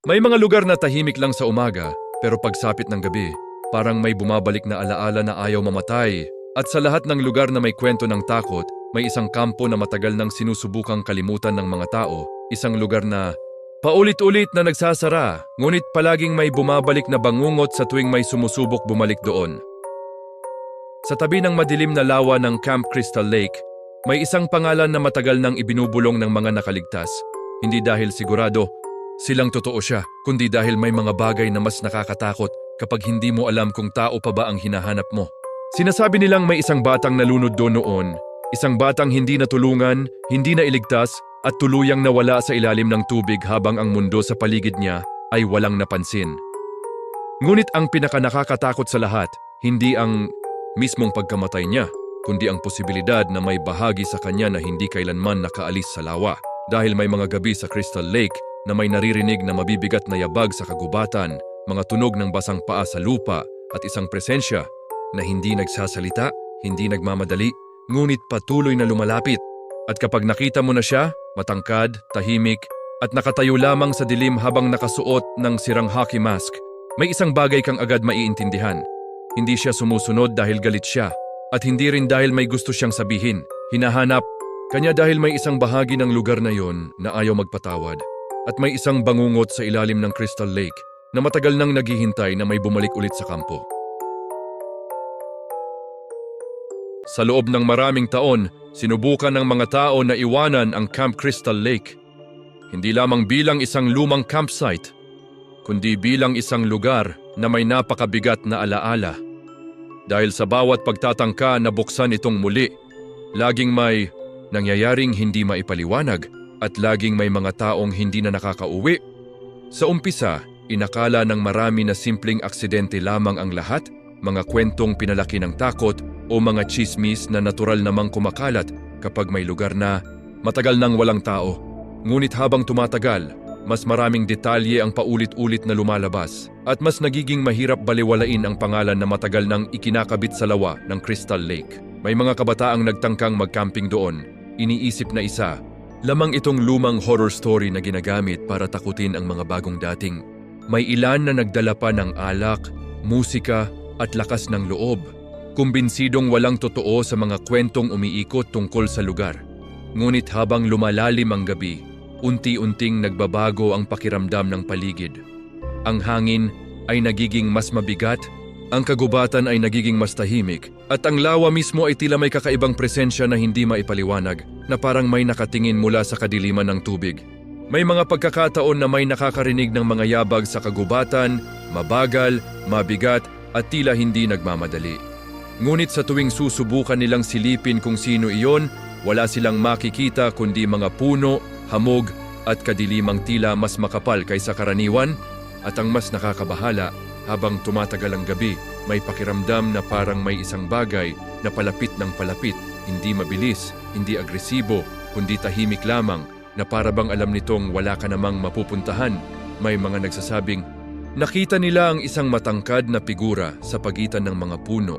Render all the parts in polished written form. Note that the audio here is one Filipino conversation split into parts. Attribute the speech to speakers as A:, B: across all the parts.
A: May mga lugar na tahimik lang sa umaga, pero pagsapit ng gabi, parang may bumabalik na alaala na ayaw mamatay. At sa lahat ng lugar na may kwento ng takot, may isang kampo na matagal nang sinusubukang kalimutan ng mga tao, isang lugar na paulit-ulit na nagsasara, ngunit palaging may bumabalik na bangungot sa tuwing may sumusubok bumalik doon. Sa tabi ng madilim na lawa ng Camp Crystal Lake, may isang pangalan na matagal nang ibinubulong ng mga nakaligtas. Hindi dahil sigurado silang totoo siya, kundi dahil may mga bagay na mas nakakatakot kapag hindi mo alam kung tao pa ba ang hinahanap mo. Sinasabi nilang may isang batang nalunod doon noon, isang batang hindi natulungan, hindi nailigtas, at tuluyang nawala sa ilalim ng tubig habang ang mundo sa paligid niya ay walang napansin. Ngunit ang pinakanakakatakot sa lahat, hindi ang mismong pagkamatay niya, kundi ang posibilidad na may bahagi sa kanya na hindi kailanman nakaalis sa lawa. Dahil may mga gabi sa Crystal Lake na may naririnig na mabibigat na yabag sa kagubatan, mga tunog ng basang paa sa lupa at isang presensya na hindi nagsasalita, hindi nagmamadali, ngunit patuloy na lumalapit. At kapag nakita mo na siya, matangkad, tahimik, at nakatayo lamang sa dilim habang nakasuot ng sirang hockey mask, may isang bagay kang agad maiintindihan. Hindi siya sumusunod dahil galit siya, at hindi rin dahil may gusto siyang sabihin. Hinahanap kanya dahil may isang bahagi ng lugar na yon na ayaw magpatawad. At may isang bangungot sa ilalim ng Crystal Lake na matagal nang naghihintay na may bumalik ulit sa kampo. Sa loob ng maraming taon, sinubukan ng mga tao na iwanan ang Camp Crystal Lake. Hindi lamang bilang isang lumang campsite, kundi bilang isang lugar na may napakabigat na alaala. Dahil sa bawat pagtatangka na buksan itong muli, laging may nangyayaring hindi maipaliwanag at laging may mga taong hindi na nakakauwi. Sa umpisa, inakala ng marami na simpleng aksidente lamang ang lahat, mga kwentong pinalaki ng takot o mga chismis na natural namang kumakalat kapag may lugar na matagal nang walang tao. Ngunit habang tumatagal, mas maraming detalye ang paulit-ulit na lumalabas at mas nagiging mahirap baliwalain ang pangalan na matagal nang ikinakabit sa lawa ng Crystal Lake. May mga kabataang nagtangkang mag-camping doon, iniisip na isa, lamang itong lumang horror story na ginagamit para takutin ang mga bagong dating. May ilan na nagdala pa ng alak, musika at lakas ng loob, kumbinsidong walang totoo sa mga kwentong umiikot tungkol sa lugar. Ngunit habang lumalalim ang gabi, unti-unting nagbabago ang pakiramdam ng paligid. Ang hangin ay nagiging mas mabigat, ang kagubatan ay nagiging mas tahimik, at ang lawa mismo ay tila may kakaibang presensya na hindi maipaliwanag, na parang may nakatingin mula sa kadiliman ng tubig. May mga pagkakataon na may nakakarinig ng mga yabag sa kagubatan, mabagal, mabigat, at tila hindi nagmamadali. Ngunit sa tuwing susubukan nilang silipin kung sino iyon, wala silang makikita kundi mga puno, hamog, at kadilimang tila mas makapal kaysa karaniwan. At ang mas nakakabahala, habang tumatagal ang gabi, may pakiramdam na parang may isang bagay na palapit ng palapit, hindi mabilis, hindi agresibo, kundi tahimik lamang, na para bang alam nitong wala ka namang mapupuntahan. May mga nagsasabing, nakita nila ang isang matangkad na figura sa pagitan ng mga puno.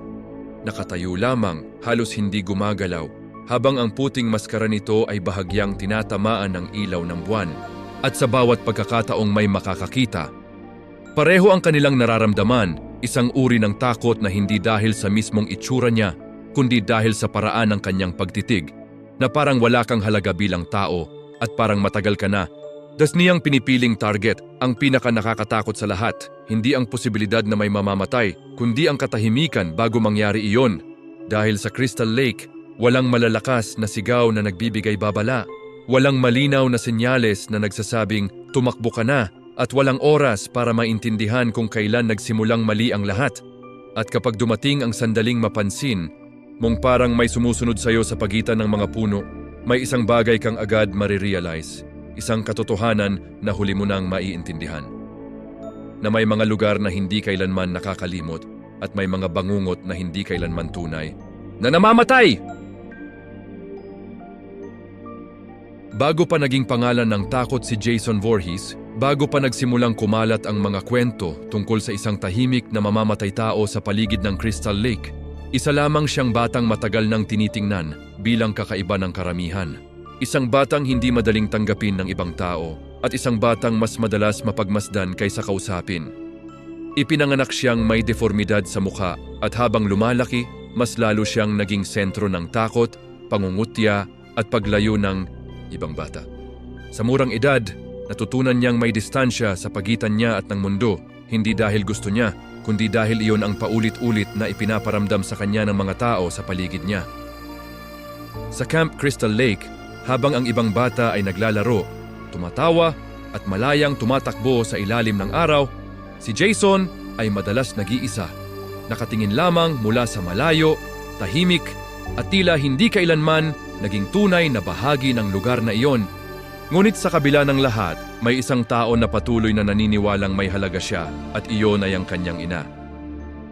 A: Nakatayo lamang, halos hindi gumagalaw, habang ang puting maskara nito ay bahagyang tinatamaan ng ilaw ng buwan. At sa bawat pagkakataong may makakakita, pareho ang kanilang nararamdaman, isang uri ng takot na hindi dahil sa mismong itsura niya, kundi dahil sa paraan ng kanyang pagtitig, na parang wala kang halaga bilang tao at parang matagal ka na. Das niyang pinipiling target, ang pinaka nakakatakot sa lahat, hindi ang posibilidad na may mamamatay, kundi ang katahimikan bago mangyari iyon. Dahil sa Crystal Lake, walang malalakas na sigaw na nagbibigay babala, walang malinaw na senyales na nagsasabing tumakbo ka na, at walang oras para maintindihan kung kailan nagsimulang mali ang lahat. At kapag dumating ang sandaling mapansin, mong parang may sumusunod sa iyo sa pagitan ng mga puno, may isang bagay kang agad marirealize. Isang katotohanan na huli mo nang maiintindihan. Na may mga lugar na hindi kailanman nakakalimot at may mga bangungot na hindi kailanman tunay na namamatay! Bago pa naging pangalan ng takot si Jason Voorhees, bago pa nagsimulang kumalat ang mga kwento tungkol sa isang tahimik na mamamatay tao sa paligid ng Crystal Lake, isa lamang siyang batang matagal nang tinitingnan bilang kakaiba ng karamihan. Isang batang hindi madaling tanggapin ng ibang tao, at isang batang mas madalas mapagmasdan kaysa kausapin. Ipinanganak siyang may deformidad sa mukha at habang lumalaki, mas lalo siyang naging sentro ng takot, pangungutya at paglayo ng ibang bata. Sa murang edad, natutunan niyang may distansya sa pagitan niya at ng mundo, hindi dahil gusto niya, kundi dahil iyon ang paulit-ulit na ipinaparamdam sa kanya ng mga tao sa paligid niya. Sa Camp Crystal Lake, habang ang ibang bata ay naglalaro, tumatawa at malayang tumatakbo sa ilalim ng araw, si Jason ay madalas nag-iisa. Nakatingin lamang mula sa malayo, tahimik at tila hindi kailanman naging tunay na bahagi ng lugar na iyon. Ngunit sa kabila ng lahat, may isang tao na patuloy na naniniwalang may halaga siya at iyon ay ang kanyang ina.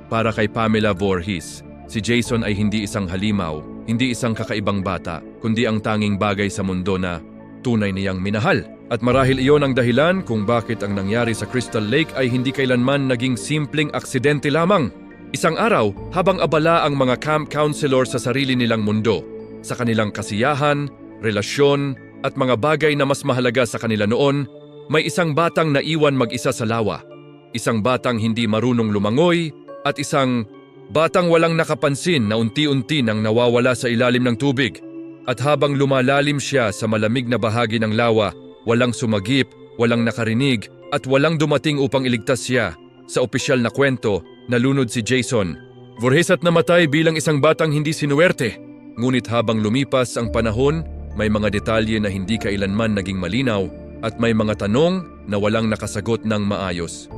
A: Para kay Pamela Voorhees, si Jason ay hindi isang halimaw, hindi isang kakaibang bata, kundi ang tanging bagay sa mundo na tunay niyang minahal. At marahil iyon ang dahilan kung bakit ang nangyari sa Crystal Lake ay hindi kailanman naging simpleng aksidente lamang. Isang araw, habang abala ang mga camp counselor sa sarili nilang mundo, sa kanilang kasiyahan, relasyon, at mga bagay na mas mahalaga sa kanila noon, may isang batang naiwan mag-isa sa lawa. Isang batang hindi marunong lumangoy at isang batang walang nakapansin na unti-unti nang nawawala sa ilalim ng tubig. At habang lumalalim siya sa malamig na bahagi ng lawa, walang sumagip, walang nakarinig at walang dumating upang iligtas siya. Sa opisyal na kwento, nalunod si Jason. Voorhees at namatay bilang isang batang hindi sinuwerte. Ngunit habang lumipas ang panahon, may mga detalye na hindi kailanman naging malinaw at may mga tanong na walang nakasagot ng maayos.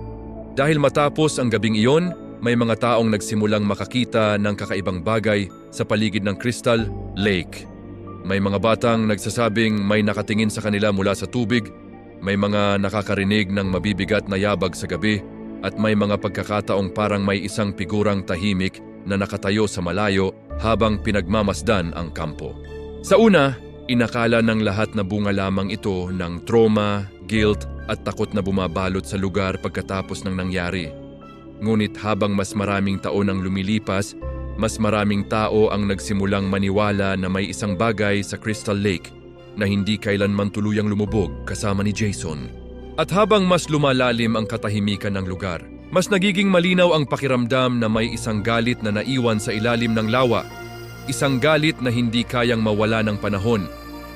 A: Dahil matapos ang gabing iyon, may mga taong nagsimulang makakita ng kakaibang bagay sa paligid ng Crystal Lake. May mga batang nagsasabing may nakatingin sa kanila mula sa tubig, may mga nakakarinig ng mabibigat na yabag sa gabi, at may mga pagkakataong parang may isang figurang tahimik na nakatayo sa malayo habang pinagmamasdan ang kampo. Sa una, inakala ng lahat na bunga lamang ito ng trauma, guilt at takot na bumabalot sa lugar pagkatapos ng nangyari. Ngunit habang mas maraming taon ang lumilipas, mas maraming tao ang nagsimulang maniwala na may isang bagay sa Crystal Lake na hindi kailanman tuluyang lumubog kasama ni Jason. At habang mas lumalalim ang katahimikan ng lugar, mas nagiging malinaw ang pakiramdam na may isang galit na naiwan sa ilalim ng lawa. Isang galit na hindi kayang mawala ng panahon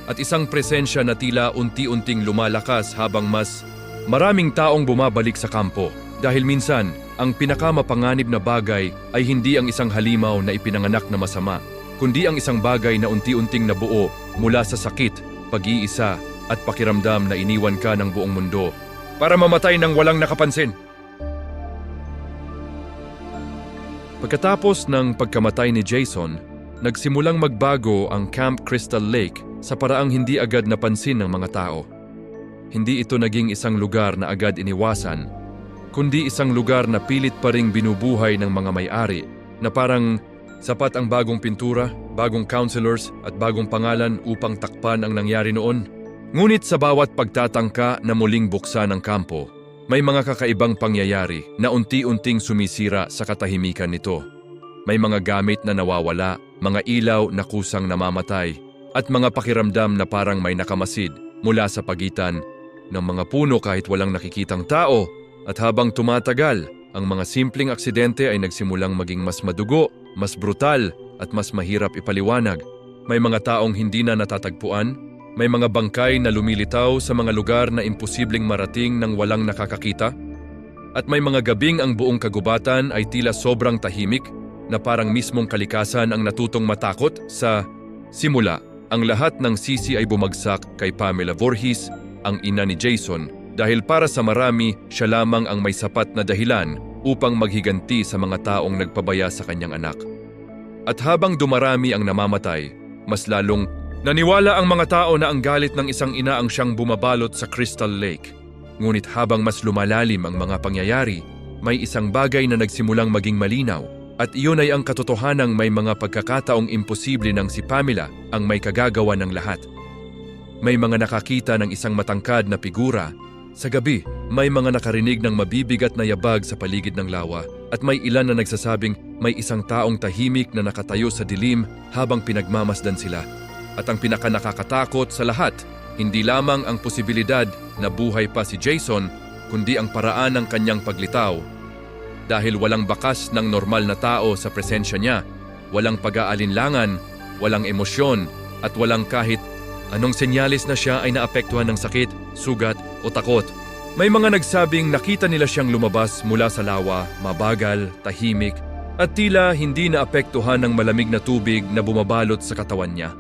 A: at isang presensya na tila unti-unting lumalakas habang mas maraming taong bumabalik sa kampo. Dahil minsan, ang pinakamapanganib na bagay ay hindi ang isang halimaw na ipinanganak na masama, kundi ang isang bagay na unti-unting nabuo mula sa sakit, pag-iisa at pakiramdam na iniwan ka ng buong mundo para mamatay ng walang nakapansin. Pagkatapos ng pagkamatay ni Jason, nagsimulang magbago ang Camp Crystal Lake sa paraang hindi agad napansin ng mga tao. Hindi ito naging isang lugar na agad iniwasan, kundi isang lugar na pilit pa ring binubuhay ng mga may-ari na parang sapat ang bagong pintura, bagong counselors at bagong pangalan upang takpan ang nangyari noon. Ngunit sa bawat pagtatangka na muling buksan ang kampo, may mga kakaibang pangyayari na unti-unting sumisira sa katahimikan nito. May mga gamit na nawawala, mga ilaw na kusang namamatay, at mga pakiramdam na parang may nakamasid mula sa pagitan ng mga puno kahit walang nakikitang tao. At habang tumatagal, ang mga simpleng aksidente ay nagsimulang maging mas madugo, mas brutal at mas mahirap ipaliwanag. May mga taong hindi na natatagpuan, may mga bangkay na lumilitaw sa mga lugar na imposibleng marating ng walang nakakakita, at may mga gabing ang buong kagubatan ay tila sobrang tahimik na parang mismong kalikasan ang natutong matakot. Sa simula, ang lahat ng sisi ay bumagsak kay Pamela Voorhees, ang ina ni Jason, dahil para sa marami, siya lamang ang may sapat na dahilan upang maghiganti sa mga taong nagpabaya sa kanyang anak. At habang dumarami ang namamatay, mas lalong naniwala ang mga tao na ang galit ng isang ina ang siyang bumabalot sa Crystal Lake. Ngunit habang mas lumalalim ang mga pangyayari, may isang bagay na nagsimulang maging malinaw. At iyon ay ang katotohanang may mga pagkakataong imposible ng si Pamela ang may kagagawa ng lahat. May mga nakakita ng isang matangkad na figura. Sa gabi, may mga nakarinig ng mabibigat na yabag sa paligid ng lawa at may ilan na nagsasabing may isang taong tahimik na nakatayo sa dilim habang pinagmamasdan sila. At ang pinakanakakatakot sa lahat, Hindi lamang ang posibilidad na buhay pa si Jason, kundi ang paraan ng kanyang paglitaw. Dahil walang bakas ng normal na tao sa presensya niya, walang pag-aalinlangan, walang emosyon, at walang kahit anong senyalis na siya ay naapektuhan ng sakit, sugat o takot. May mga nagsabing nakita nila siyang lumabas mula sa lawa, mabagal, tahimik, at tila hindi naapektuhan ng malamig na tubig na bumabalot sa katawan niya.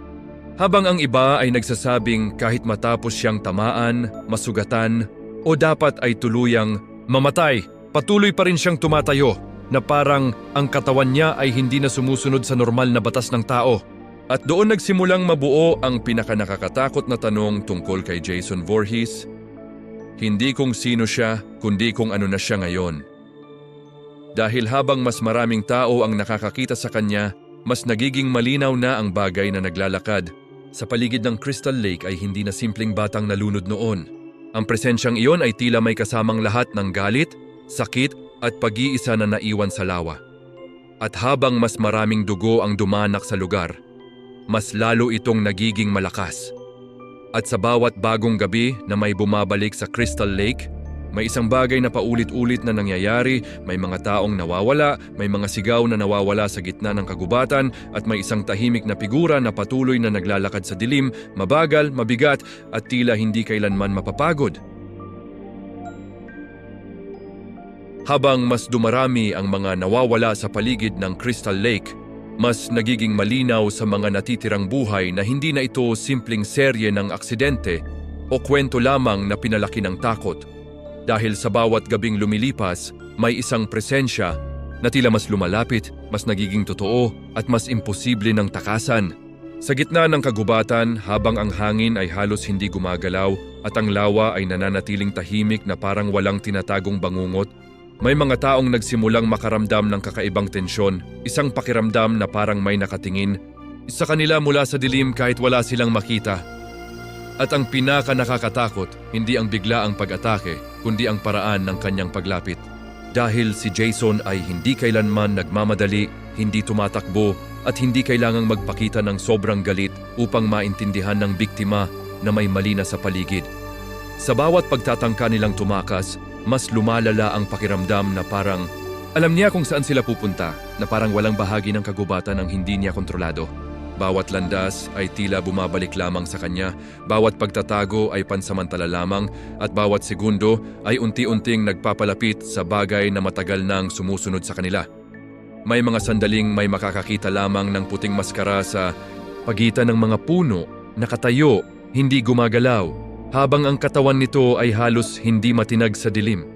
A: Habang ang iba ay nagsasabing kahit matapos siyang tamaan, masugatan, o dapat ay tuluyang mamatay, patuloy pa rin siyang tumatayo na parang ang katawan niya ay hindi na sumusunod sa normal na batas ng tao. At doon nagsimulang mabuo ang pinakanakakatakot na tanong tungkol kay Jason Voorhees. Hindi kung sino siya, kundi kung ano na siya ngayon. Dahil habang mas maraming tao ang nakakakita sa kanya, mas nagiging malinaw na ang bagay na naglalakad sa paligid ng Crystal Lake ay hindi na simpleng batang nalunod noon. Ang presensyang iyon ay tila may kasamang lahat ng galit, sakit at pag-iisa na naiwan sa lawa. At habang mas maraming dugo ang dumanak sa lugar, mas lalo itong nagiging malakas. At sa bawat bagong gabi na may bumabalik sa Crystal Lake, may isang bagay na paulit-ulit na nangyayari, may mga taong nawawala, may mga sigaw na nawawala sa gitna ng kagubatan, at may isang tahimik na figura na patuloy na naglalakad sa dilim, mabagal, mabigat, at tila hindi kailanman mapapagod. Habang mas dumarami ang mga nawawala sa paligid ng Crystal Lake, mas nagiging malinaw sa mga natitirang buhay na hindi na ito simpleng serye ng aksidente o kwento lamang na pinalaki ng takot. Dahil sa bawat gabing lumilipas, may isang presensya na tila mas lumalapit, mas nagiging totoo at mas imposible ng takasan. Sa gitna ng kagubatan, habang ang hangin ay halos hindi gumagalaw at ang lawa ay nananatiling tahimik na parang walang tinatagong bangungot, may mga taong nagsimulang makaramdam ng kakaibang tensyon, isang pakiramdam na parang may nakatingin sa kanila mula sa dilim kahit wala silang makita. At ang pinaka-nakakatakot, hindi ang biglaang pag-atake, kundi ang paraan ng kanyang paglapit. Dahil si Jason ay hindi kailanman nagmamadali, hindi tumatakbo, at hindi kailangang magpakita ng sobrang galit upang maintindihan ng biktima na may mali na sa paligid. Sa bawat pagtatangka nilang tumakas, mas lumalala ang pakiramdam na parang alam niya kung saan sila pupunta, na parang walang bahagi ng kagubatan ang hindi niya kontrolado. Bawat landas ay tila bumabalik lamang sa kanya, bawat pagtatago ay pansamantala lamang, at bawat segundo ay unti-unting nagpapalapit sa bagay na matagal nang sumusunod sa kanila. May mga sandaling may makakakita lamang ng puting maskara sa pagitan ng mga puno, nakatayo, hindi gumagalaw, habang ang katawan nito ay halos hindi matinag sa dilim.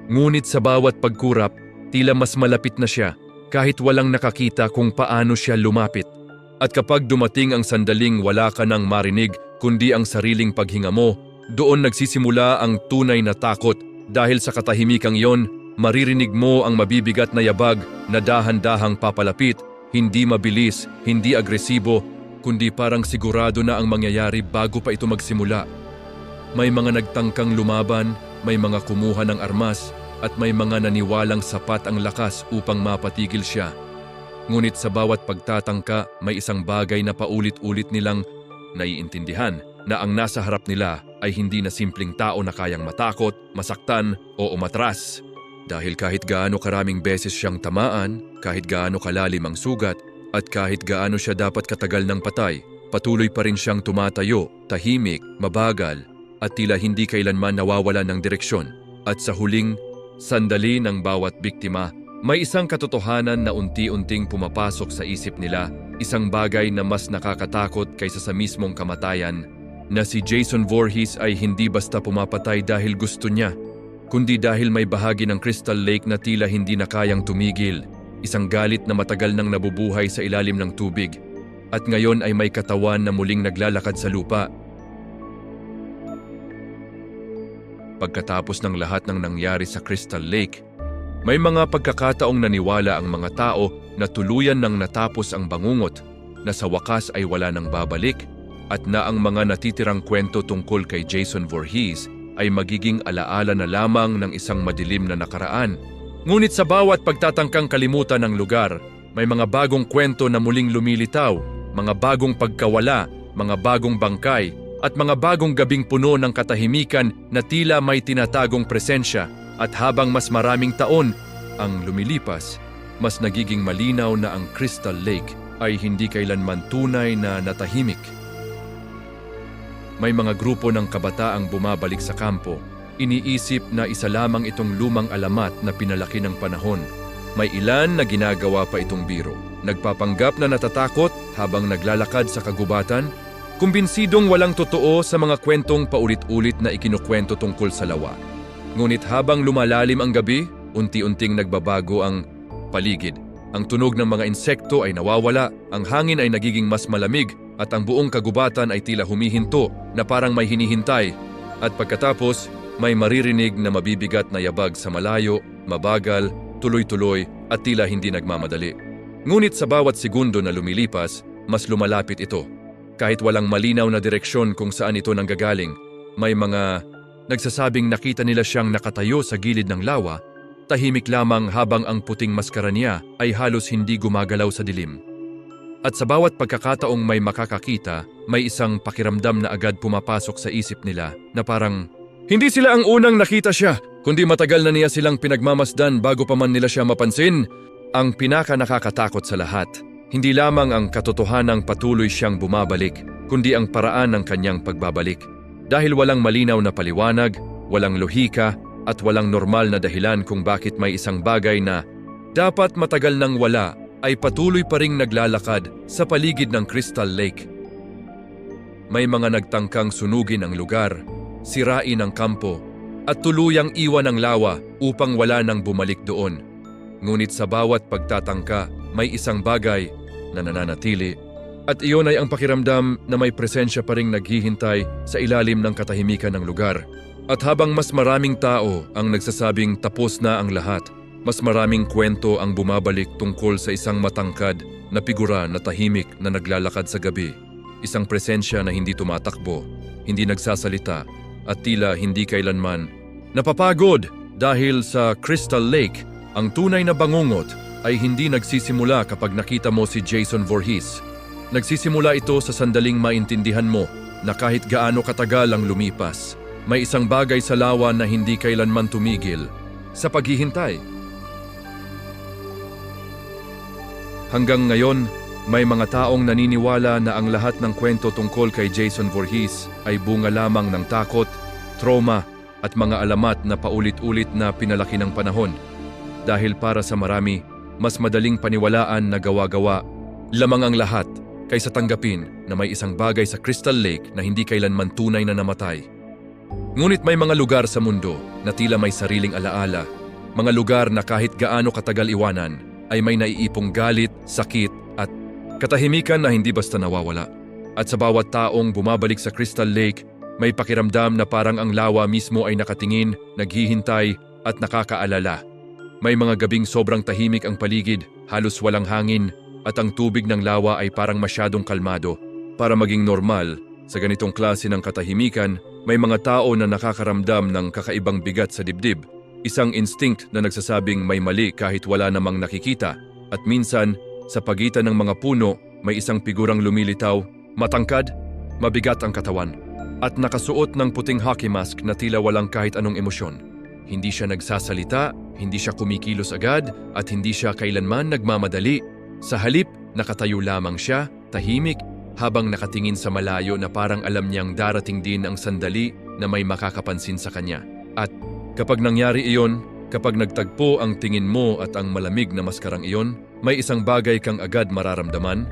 A: Ngunit sa bawat pagkurap, tila mas malapit na siya, kahit walang nakakita kung paano siya lumapit. At kapag dumating ang sandaling wala ka nang marinig kundi ang sariling paghinga mo, doon nagsisimula ang tunay na takot dahil sa katahimikang iyon, maririnig mo ang mabibigat na yabag na dahan-dahang papalapit, hindi mabilis, hindi agresibo, kundi parang sigurado na ang mangyayari bago pa ito magsimula. May mga nagtangkang lumaban, may mga kumuha ng armas, at may mga naniwalang sapat ang lakas upang mapatigil siya. Ngunit sa bawat pagtatangka, may isang bagay na paulit-ulit nilang naiintindihan na ang nasa harap nila ay hindi na simpleng tao na kayang matakot, masaktan o umatras. Dahil kahit gaano karaming beses siyang tamaan, kahit gaano kalalim ang sugat, at kahit gaano siya dapat katagal ng patay, patuloy pa rin siyang tumatayo, tahimik, mabagal, at tila hindi kailanman nawawala ng direksyon. At sa huling sandali ng bawat biktima, may isang katotohanan na unti-unting pumapasok sa isip nila, isang bagay na mas nakakatakot kaysa sa mismong kamatayan, na si Jason Voorhees ay hindi basta pumapatay dahil gusto niya, kundi dahil may bahagi ng Crystal Lake na tila hindi na kayang tumigil, isang galit na matagal nang nabubuhay sa ilalim ng tubig, at ngayon ay may katawan na muling naglalakad sa lupa. Pagkatapos ng lahat ng nangyari sa Crystal Lake, may mga pagkakataong naniwala ang mga tao na tuluyan nang natapos ang bangungot, na sa wakas ay wala nang babalik, at na ang mga natitirang kwento tungkol kay Jason Voorhees ay magiging alaala na lamang ng isang madilim na nakaraan. Ngunit sa bawat pagtatangkang kalimutan ng lugar, may mga bagong kwento na muling lumilitaw, mga bagong pagkawala, mga bagong bangkay, at mga bagong gabing puno ng katahimikan na tila may tinatagong presensya. At habang mas maraming taon ang lumilipas, mas nagiging malinaw na ang Crystal Lake ay hindi kailanman tunay na natahimik. May mga grupo ng kabataang bumabalik sa kampo. Iniisip na isa lamang itong lumang alamat na pinalaki ng panahon. May ilan na ginagawa pa itong biro. Nagpapanggap na natatakot habang naglalakad sa kagubatan. Kumbinsidong walang totoo sa mga kwentong paulit-ulit na ikinukwento tungkol sa lawa. Ngunit habang lumalalim ang gabi, unti-unting nagbabago ang paligid. Ang tunog ng mga insekto ay nawawala, ang hangin ay nagiging mas malamig, at ang buong kagubatan ay tila humihinto na parang may hinihintay. At pagkatapos, may maririnig na mabibigat na yabag sa malayo, mabagal, tuloy-tuloy at tila hindi nagmamadali. Ngunit sa bawat segundo na lumilipas, mas lumalapit ito. Kahit walang malinaw na direksyon kung saan ito nanggagaling, may mga nagsasabing nakita nila siyang nakatayo sa gilid ng lawa, tahimik lamang habang ang puting maskara niya ay halos hindi gumagalaw sa dilim. At sa bawat pagkakataong may makakakita, may isang pakiramdam na agad pumapasok sa isip nila na parang hindi sila ang unang nakita siya, kundi matagal na niya silang pinagmamasdan bago pa man nila siya mapansin. Ang pinaka nakakatakot sa lahat, hindi lamang ang katotohanang patuloy siyang bumabalik, kundi ang paraan ng kanyang pagbabalik. Dahil walang malinaw na paliwanag, walang lohika, at walang normal na dahilan kung bakit may isang bagay na dapat matagal nang wala ay patuloy pa ring naglalakad sa paligid ng Crystal Lake. May mga nagtangkang sunugin ang lugar, sirain ang kampo, at tuluyang iwan ang lawa upang wala nang bumalik doon. Ngunit sa bawat pagtatangka, may isang bagay na nananatili. At iyon ay ang pakiramdam na may presensya pa ring naghihintay sa ilalim ng katahimikan ng lugar. At habang mas maraming tao ang nagsasabing tapos na ang lahat, mas maraming kwento ang bumabalik tungkol sa isang matangkad na figura na tahimik na naglalakad sa gabi. Isang presensya na hindi tumatakbo, hindi nagsasalita, at tila hindi kailanman napapagod. Dahil sa Crystal Lake, ang tunay na bangungot ay hindi nagsisimula kapag nakita mo si Jason Voorhees. Nagsisimula ito sa sandaling maintindihan mo na kahit gaano katagal ang lumipas, may isang bagay sa lawa na hindi kailanman tumigil sa paghihintay. Hanggang ngayon, may mga taong naniniwala na ang lahat ng kwento tungkol kay Jason Voorhees ay bunga lamang ng takot, trauma at mga alamat na paulit-ulit na pinalaki ng panahon. Dahil para sa marami, mas madaling paniwalaan na gawa-gawa lamang ang lahat kaysa tanggapin na may isang bagay sa Crystal Lake na hindi kailanman tunay na namatay. Ngunit may mga lugar sa mundo na tila may sariling alaala, mga lugar na kahit gaano katagal iwanan ay may naiipong galit, sakit at katahimikan na hindi basta nawawala. At sa bawat taong bumabalik sa Crystal Lake, may pakiramdam na parang ang lawa mismo ay nakatingin, naghihintay at nakakaalala. May mga gabing sobrang tahimik ang paligid, halos walang hangin, at ang tubig ng lawa ay parang masyadong kalmado. Para maging normal, sa ganitong klase ng katahimikan, may mga tao na nakakaramdam ng kakaibang bigat sa dibdib. Isang instinct na nagsasabing may mali kahit wala namang nakikita. At minsan, sa pagitan ng mga puno, may isang figurang lumilitaw, matangkad, mabigat ang katawan, at nakasuot ng puting hockey mask na tila walang kahit anong emosyon. Hindi siya nagsasalita, hindi siya kumikilos agad, at hindi siya kailanman nagmamadali. Sa halip, nakatayo lamang siya, tahimik, habang nakatingin sa malayo na parang alam niyang darating din ang sandali na may makakapansin sa kanya. At kapag nangyari iyon, kapag nagtagpo ang tingin mo at ang malamig na maskarang iyon, may isang bagay kang agad mararamdaman,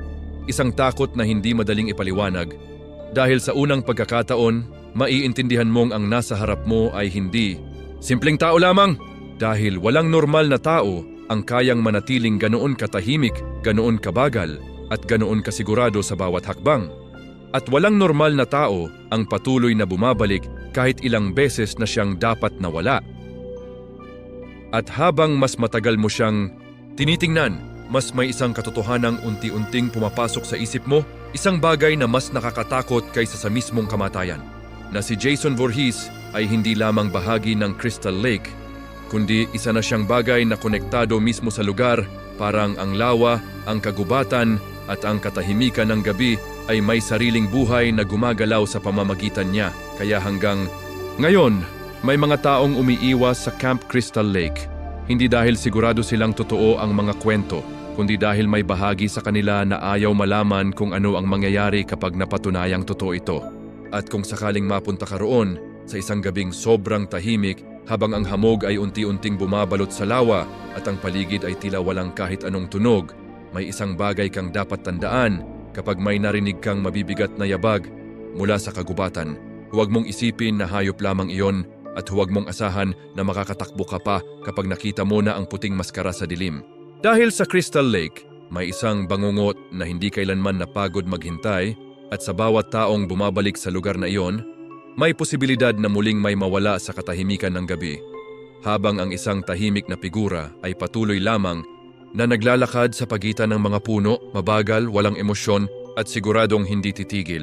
A: isang takot na hindi madaling ipaliwanag. Dahil sa unang pagkakataon, maiintindihan mong ang nasa harap mo ay hindi simpleng tao lamang. Dahil walang normal na tao ang kayang manatiling ganoon katahimik, ganoon kabagal, at ganoon kasigurado sa bawat hakbang. At walang normal na tao ang patuloy na bumabalik kahit ilang beses na siyang dapat nawala. At habang mas matagal mo siyang tinitingnan, mas may isang katotohanang unti-unting pumapasok sa isip mo, isang bagay na mas nakakatakot kaysa sa mismong kamatayan. Na si Jason Voorhees ay hindi lamang bahagi ng Crystal Lake, kundi isa na siyang bagay na konektado mismo sa lugar, parang ang lawa, ang kagubatan, at ang katahimikan ng gabi ay may sariling buhay na gumagalaw sa pamamagitan niya. Kaya hanggang ngayon, may mga taong umiiwas sa Camp Crystal Lake. Hindi dahil sigurado silang totoo ang mga kwento, kundi dahil may bahagi sa kanila na ayaw malaman kung ano ang mangyayari kapag napatunayang totoo ito. At kung sakaling mapunta ka roon, sa isang gabing sobrang tahimik habang ang hamog ay unti-unting bumabalot sa lawa at ang paligid ay tila walang kahit anong tunog, may isang bagay kang dapat tandaan kapag may narinig kang mabibigat na yabag mula sa kagubatan. Huwag mong isipin na hayop lamang iyon at huwag mong asahan na makakatakbo ka pa kapag nakita mo na ang puting maskara sa dilim. Dahil sa Crystal Lake, may isang bangungot na hindi kailanman napagod maghintay at sa bawat taong bumabalik sa lugar na iyon, may posibilidad na muling may mawala sa katahimikan ng gabi, habang ang isang tahimik na figura ay patuloy lamang na naglalakad sa pagitan ng mga puno, mabagal, walang emosyon at siguradong hindi titigil.